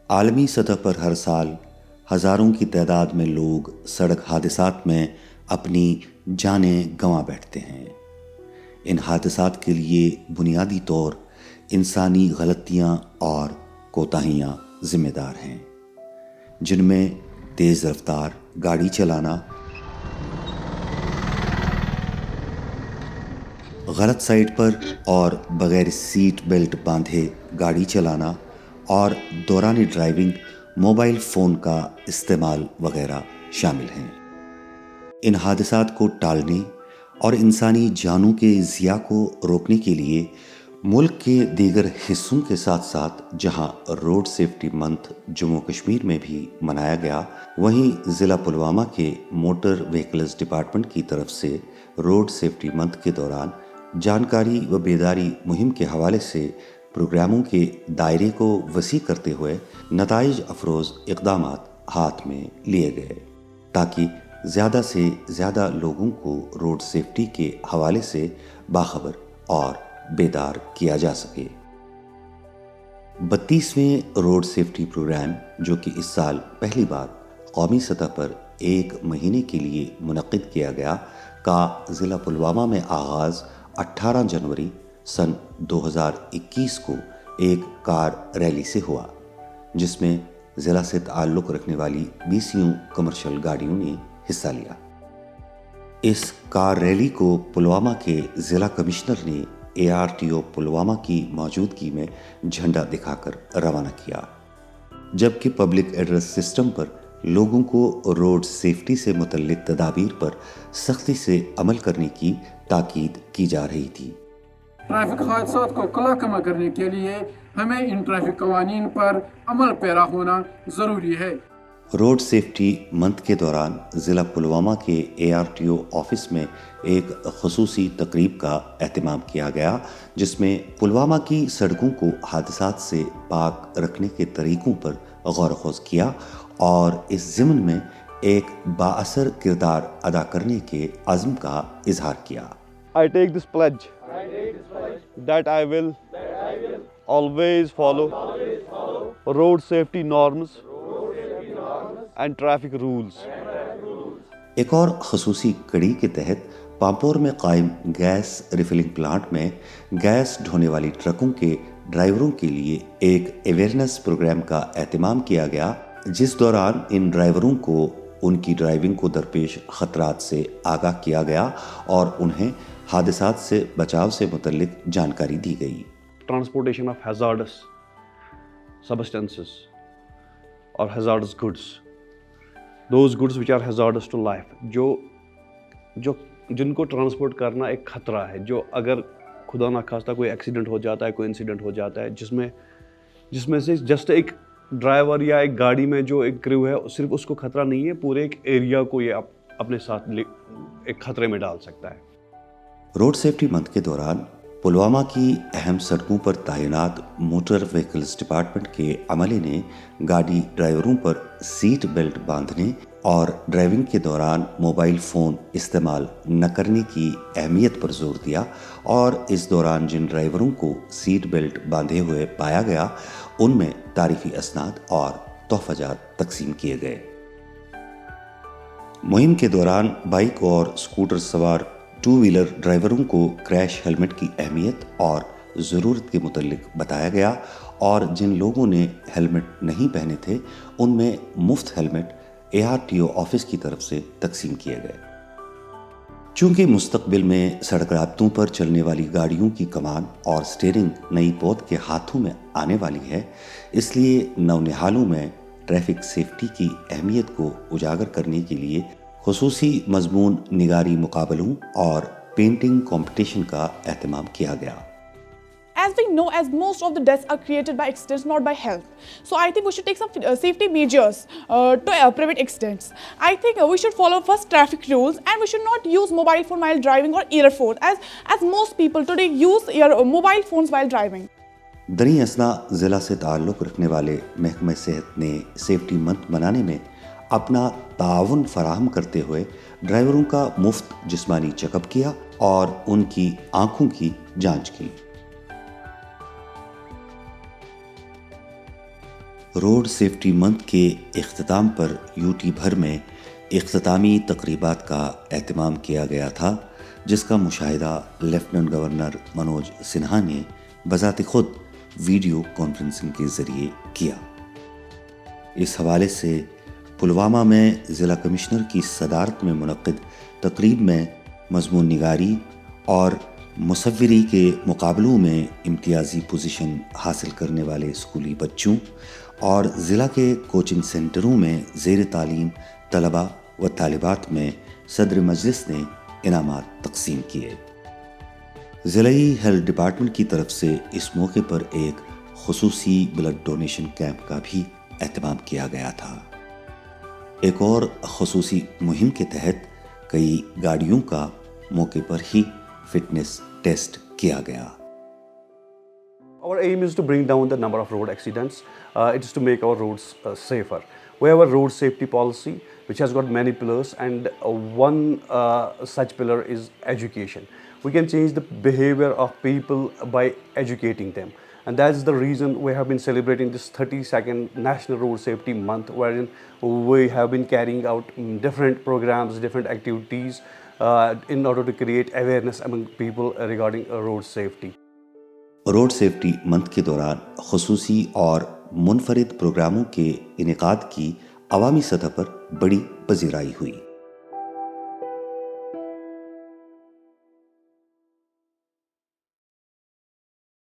عالمی سطح پر ہر سال ہزاروں کی تعداد میں لوگ سڑک حادثات میں اپنی جانیں گنوا بیٹھتے ہیں۔ ان حادثات کے لیے بنیادی طور انسانی غلطیاں اور کوتاہیاں ذمہ دار ہیں، جن میں تیز رفتار گاڑی چلانا، غلط سائڈ پر اور بغیر سیٹ بیلٹ باندھے گاڑی چلانا اور دوران ڈرائیونگ موبائل فون کا استعمال وغیرہ شامل ہیں۔ ان حادثات کو ٹالنے اور انسانی جانوں کے ضیاع کو روکنے کے لیے ملک کے دیگر حصوں کے ساتھ ساتھ جہاں road safety month Jammu Kashmir میں بھی منایا گیا، وہیں ضلع پلوامہ کے موٹر وہیکلز ڈپارٹمنٹ کی طرف سے روڈ سیفٹی منتھ کے دوران جانکاری و بیداری مہم کے حوالے سے پروگراموں کے دائرے کو وسیع کرتے ہوئے نتائج افروز اقدامات ہاتھ میں لیے گئے تاکہ زیادہ سے زیادہ لوگوں کو روڈ سیفٹی کے حوالے سے باخبر اور بیدار کیا جا سکے۔ 32ویں روڈ سیفٹی پروگرام، جو کہ اس سال پہلی بار قومی سطح پر 1 مہینے کے لیے منعقد کیا گیا، کا ضلع پلوامہ میں آغاز 18 جنوری سن 2021 کو ایک کار ریلی سے ہوا، جس میں ضلع سے تعلق رکھنے والی 20 کمرشل گاڑیوں نے حصہ لیا۔ اس کار ریلی کو پلوامہ کے ضلع کمشنر نے ARTO پلوامہ کی موجودگی میں جھنڈا دکھا کر روانہ کیا، جبکہ پبلک ایڈریس سسٹم پر لوگوں کو روڈ سیفٹی سے متعلق تدابیر پر سختی سے عمل کرنے کی تاکید کی جا رہی تھی۔ ٹریفک حادثات کو کم کرنے کے لیے ہمیں ان ٹریفک قوانین پر عمل پیرا ہونا ضروری ہے۔ روڈ سیفٹی منتھ کے دوران ضلع پلوامہ کے ARTO آفس میں ایک خصوصی تقریب کا اہتمام کیا گیا، جس میں پلوامہ کی سڑکوں کو حادثات سے پاک رکھنے کے طریقوں پر غور و خوض کیا اور اس ضمن میں ایک بااثر کردار ادا کرنے کے عزم کا اظہار کیا۔ I take this pledge that I will always follow road safety norms and traffic rules۔ ایک اور خصوصی کڑی کے تحت پامپور میں قائم گیس ریفلنگ پلانٹ میں گیس ڈھونے والی ٹرکوں کے ڈرائیوروں کے لیے ایک اویئرنیس پروگرام کا اہتمام کیا گیا، جس دوران ان ڈرائیوروں کو ان کی ڈرائیونگ کو درپیش خطرات سے آگاہ کیا گیا اور انہیں حادثات سے بچاؤ سے متعلق جانکاری دی گئی۔ ٹرانسپورٹیشن آف ہیزارڈس سبسٹینسز اور hazardous goods, those goods which are hazardous to life, جن کو ٹرانسپورٹ کرنا ایک خطرہ ہے، جو اگر خدا نخواستہ کوئی ایکسیڈنٹ ہو جاتا ہے، کوئی انسیڈنٹ ہو جاتا ہے، جس میں سے جسٹ ایک ڈرائیور یا ایک گاڑی میں جو ایک کریو ہے، صرف اس کو خطرہ نہیں ہے، پورے ایک ایریا کو یہ اپنے ساتھ ایک خطرے میں ڈال سکتا ہے۔ روڈ سیفٹی منتھ کے دوران پلوامہ کی اہم سڑکوں پر تعینات موٹر وہیکلز ڈپارٹمنٹ کے عملے نے گاڑی ڈرائیوروں پر سیٹ بیلٹ باندھنے اور ڈرائیونگ کے دوران موبائل فون استعمال نہ کرنے کی اہمیت پر زور دیا، اور اس دوران جن ڈرائیوروں کو سیٹ بیلٹ باندھے ہوئے پایا گیا ان میں تعریفی اسناد اور تحفہ جات تقسیم کیے گئے۔ مہم کے دوران بائک اور اسکوٹر سوار 2 ویلر ڈرائیوروں کو کریش ہیلمٹ کی اہمیت اور ضرورت کے متعلق بتایا گیا، اور جن لوگوں نے ہیلمٹ نہیں پہنے تھے ان میں مفت ہیلمٹ ARTO آفس کی طرف سے تقسیم کیے گئے۔ چونکہ مستقبل میں سڑک رابطوں پر چلنے والی گاڑیوں کی کمان اور سٹیئرنگ نئی پود کے ہاتھوں میں آنے والی ہے، اس لیے نونہالوں میں ٹریفک سیفٹی کی اہمیت کو اجاگر کرنے کے لیے خصوصی مضمون نگاری مقابلوں اور پینٹنگ کمپٹیشن کا اہتمام کیا گیا۔ As we know, as most of the deaths are created by accidents, not by health. So I think we should take some safety measures to prevent accidents. I think we should follow first traffic rules, and we should not use mobile phone while driving or earphones, as most people today use mobile phones while driving. دریں اثنا ضلع سے تعلق رکھنے والے محکمہ صحت نے سیفٹی منتھ منانے میں اپنا تعاون فراہم کرتے ہوئے ڈرائیوروں کا مفت جسمانی چیک اپ کیا اور ان کی آنکھوں کی جانچ کی۔ روڈ سیفٹی منتھ کے اختتام پر یو ٹی بھر میں اختتامی تقریبات کا اہتمام کیا گیا تھا، جس کا مشاہدہ لیفٹیننٹ گورنر منوج سنہا نے بذات خود ویڈیو کانفرنسنگ کے ذریعے کیا۔ اس حوالے سے پلوامہ میں ضلع کمشنر کی صدارت میں منعقد تقریب میں مضمون نگاری اور مصوری کے مقابلوں میں امتیازی پوزیشن حاصل کرنے والے اسکولی بچوں اور ضلع کے کوچنگ سینٹروں میں زیر تعلیم طلباء و طالبات میں صدر مجلس نے انعامات تقسیم کیے۔ ضلعی ہیلتھ ڈپارٹمنٹ کی طرف سے اس موقع پر ایک خصوصی بلڈ ڈونیشن کیمپ کا بھی اہتمام کیا گیا تھا۔ ایک اور خصوصی مہم کے تحت کئی گاڑیوں کا موقع پر ہی فٹنس ٹیسٹ کیا گیا۔ Our aim is to bring down the number of road accidents. It is to make our roads safer. We have a road safety policy which has got many pillars, and one such pillar is education. We can change the behavior of people by educating them. And that is the reason we have been celebrating this 32nd National Road Safety Month, wherein we have been carrying out different programs, different activities in order to create awareness among people regarding road safety. Road safety month کے دوران خصوصی اور منفرد پروگراموں کے انعقاد کی عوامی سطح پر بڑی پذیرائی ہوئی۔